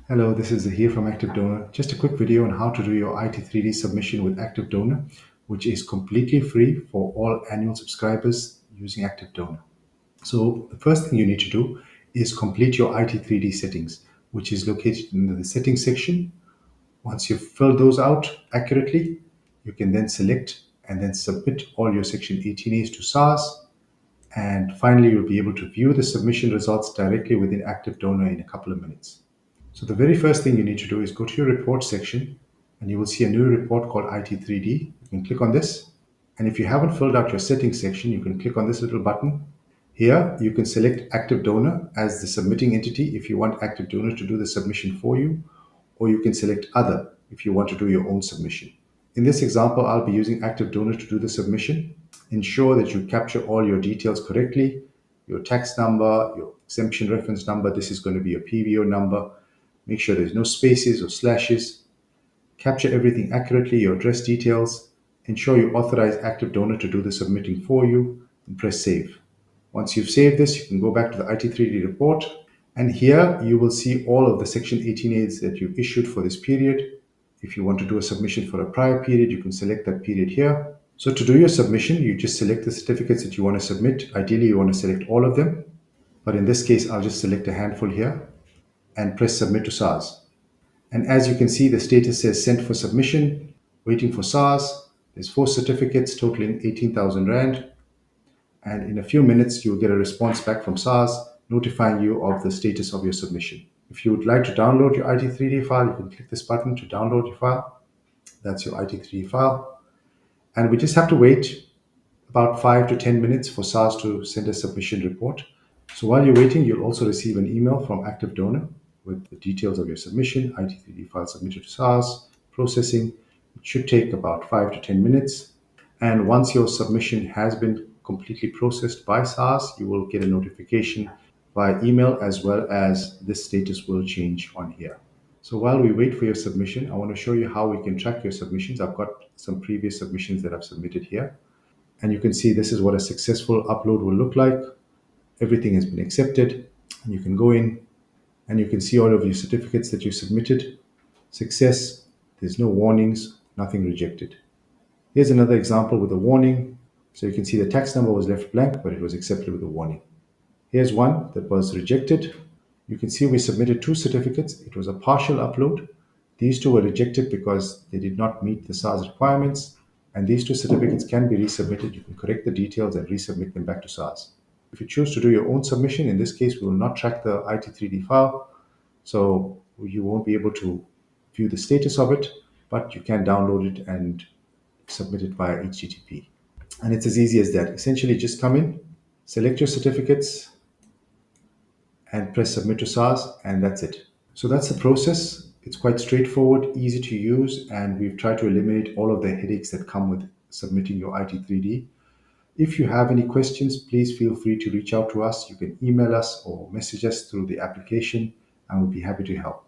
Hello, this is Zahir from ActiveDonor. Just a quick video on how to do your IT3D submission with ActiveDonor, which is completely free for all annual subscribers using ActiveDonor. So the first thing you need to do is complete your IT3D settings, which is located in the settings section. Once you've filled those out accurately, you can then select and then submit all your Section 18As to SARS. And finally, you'll be able to view the submission results directly within ActiveDonor in a couple of minutes. So the very first thing you need to do is go to your report section and you will see a new report called IT3D. You can click on this. And if you haven't filled out your settings section, you can click on this little button. Here, you can select ActiveDonor as the submitting entity if you want ActiveDonor to do the submission for you, or you can select Other if you want to do your own submission. In this example, I'll be using ActiveDonor to do the submission. Ensure that you capture all your details correctly, your tax number, your exemption reference number. This is going to be your PBO number. Make sure there's no spaces or slashes. Capture everything accurately, your address details. Ensure you authorize ActiveDonor to do the submitting for you and press save. Once you've saved this, you can go back to the IT3D report. And here you will see all of the Section 18As that you've issued for this period. If you want to do a submission for a prior period, you can select that period here. So to do your submission, you just select the certificates that you want to submit. Ideally, you want to select all of them. But in this case, I'll just select a handful here and press submit to SARS. And as you can see, the status says sent for submission, waiting for SARS. There's 4 certificates totaling 18,000 Rand. And in a few minutes, you'll get a response back from SARS notifying you of the status of your submission. If you would like to download your IT3D file, you can click this button to download your file. That's your IT3D file. And we just have to wait about 5 to 10 minutes for SARS to send a submission report. So while you're waiting, you'll also receive an email from ActiveDonor with the details of your submission, IT3D file submitted to SARS, processing. It should take about 5 to 10 minutes. And once your submission has been completely processed by SARS, you will get a notification via email, as well as this status will change on here. So while we wait for your submission, I want to show you how we can track your submissions. I've got some previous submissions that I've submitted here. And you can see this is what a successful upload will look like. Everything has been accepted. And you can go in and you can see all of your certificates that you submitted. Success, there's no warnings, nothing rejected. Here's another example with a warning. So you can see the tax number was left blank, but it was accepted with a warning. Here's one that was rejected. You can see we submitted 2 certificates. It was a partial upload. These 2 were rejected because they did not meet the SARS requirements. And these 2 certificates can be resubmitted. You can correct the details and resubmit them back to SARS. If you choose to do your own submission, in this case, we will not track the IT3D file. So you won't be able to view the status of it, but you can download it and submit it via HTTP. And it's as easy as that. Essentially, just come in, select your certificates, and press submit to SARS, and that's it. So that's the process. It's quite straightforward, easy to use, and we've tried to eliminate all of the headaches that come with submitting your IT3D. If you have any questions, please feel free to reach out to us. You can email us or message us through the application, and we'll be happy to help.